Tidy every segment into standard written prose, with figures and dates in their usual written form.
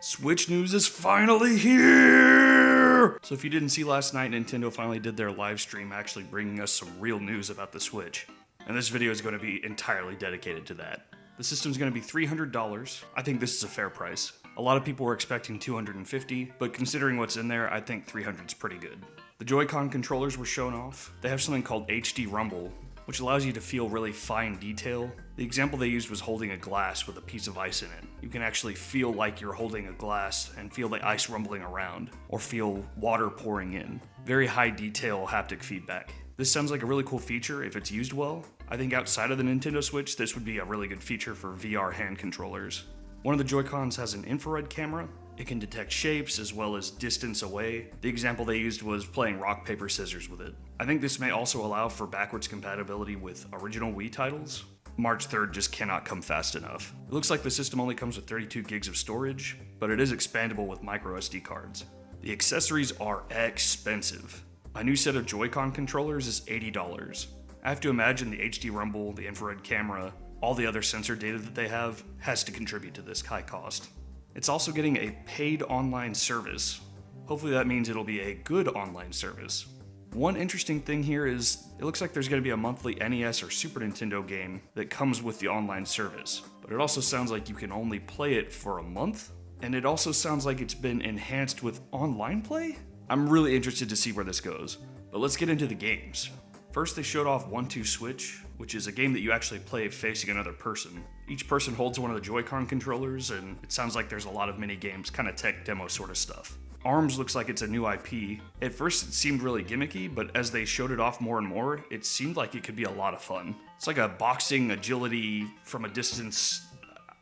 Switch news is finally here! So if you didn't see last night, Nintendo finally did their live stream actually bringing us some real news about the Switch. And this video is going to be entirely dedicated to that. The system's going to be $300. I think this is a fair price. A lot of people were expecting $250, but considering what's in there, I think $300 is pretty good. The Joy-Con controllers were shown off. They have something called HD Rumble, which allows you to feel really fine detail. The example they used was holding a glass with a piece of ice in it. You can actually feel like you're holding a glass and feel the ice rumbling around, or feel water pouring in. Very high detail haptic feedback. This sounds like a really cool feature if it's used well. I think outside of the Nintendo Switch, this would be a really good feature for VR hand controllers. One of the Joy-Cons has an infrared camera. It can detect shapes as well as distance away. The example they used was playing rock, paper, scissors with it. I think this may also allow for backwards compatibility with original Wii titles. March 3rd just cannot come fast enough. It looks like the system only comes with 32 gigs of storage, but it is expandable with micro SD cards. The accessories are expensive. A new set of Joy-Con controllers is $80. I have to imagine the HD Rumble, the infrared camera, all the other sensor data that they have has to contribute to this high cost. It's also getting a paid online service. Hopefully that means it'll be a good online service. One interesting thing here is it looks like there's going to be a monthly NES or Super Nintendo game that comes with the online service, but it also sounds like you can only play it for a month, and it also sounds like it's been enhanced with online play? I'm really interested to see where this goes, but let's get into the games. First, they showed off 1-2 Switch, which is a game that you actually play facing another person. Each person holds one of the Joy-Con controllers, and it sounds like there's a lot of mini games, kind of tech demo sort of stuff. ARMS looks like it's a new IP. At first it seemed really gimmicky, but as they showed it off more and more, it seemed like it could be a lot of fun. It's like a boxing agility from a distance.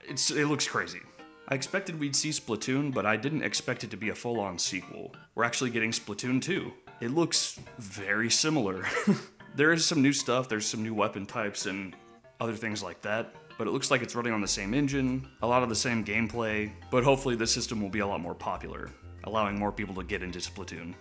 It looks crazy. I expected we'd see Splatoon, but I didn't expect it to be a full-on sequel. We're actually getting Splatoon 2. It looks very similar. There is some new stuff, there's some new weapon types and other things like that, but it looks like it's running on the same engine, a lot of the same gameplay, but hopefully the system will be a lot more popular, allowing more people to get into Splatoon.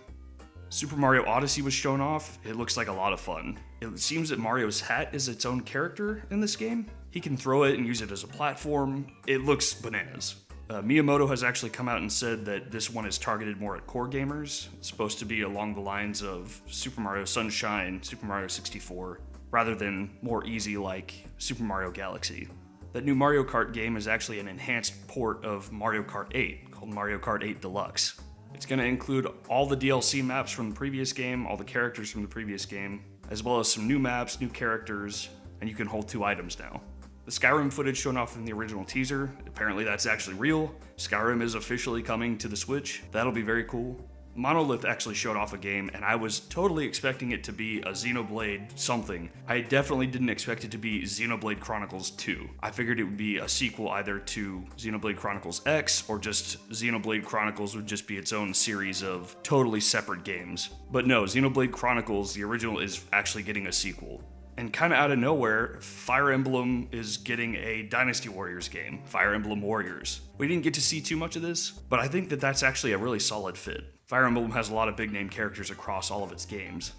Super Mario Odyssey was shown off. It looks like a lot of fun. It seems that Mario's hat is its own character in this game. He can throw it and use it as a platform. It looks bananas. Miyamoto has actually come out and said that this one is targeted more at core gamers. It's supposed to be along the lines of Super Mario Sunshine, Super Mario 64, rather than more easy like Super Mario Galaxy. That new Mario Kart game is actually an enhanced port of Mario Kart 8 called Mario Kart 8 Deluxe. It's going to include all the DLC maps from the previous game, all the characters from the previous game, as well as some new maps, new characters, and you can hold 2 items now. The Skyrim footage shown off in the original teaser, apparently that's actually real. Skyrim is officially coming to the Switch. That'll be very cool. Monolith actually showed off a game, and I was totally expecting it to be a Xenoblade something. I definitely didn't expect it to be Xenoblade Chronicles 2. I figured it would be a sequel either to Xenoblade Chronicles X, or just Xenoblade Chronicles would just be its own series of totally separate games. But no, Xenoblade Chronicles, the original, is actually getting a sequel. And kinda out of nowhere, Fire Emblem is getting a Dynasty Warriors game, Fire Emblem Warriors. We didn't get to see too much of this, but I think that that's actually a really solid fit. Fire Emblem has a lot of big name characters across all of its games.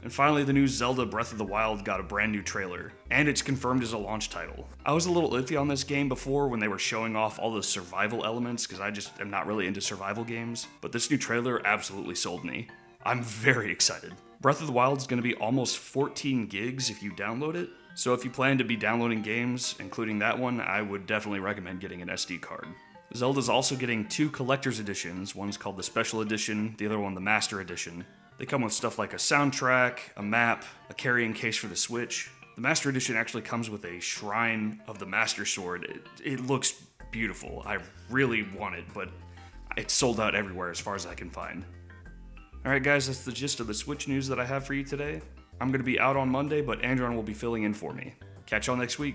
And finally, the new Zelda Breath of the Wild got a brand new trailer, and it's confirmed as a launch title. I was a little iffy on this game before when they were showing off all the survival elements, because I just am not really into survival games, but this new trailer absolutely sold me. I'm very excited. Breath of the Wild is going to be almost 14 gigs if you download it, so if you plan to be downloading games, including that one, I would definitely recommend getting an SD card. Zelda's also getting 2 collector's editions. One's called the Special Edition, the other one the Master Edition. They come with stuff like a soundtrack, a map, a carrying case for the Switch. The Master Edition actually comes with a Shrine of the Master Sword. It looks beautiful. I really want it, but it's sold out everywhere as far as I can find. Alright guys, that's the gist of the Switch news that I have for you today. I'm going to be out on Monday, but Andron will be filling in for me. Catch y'all next week.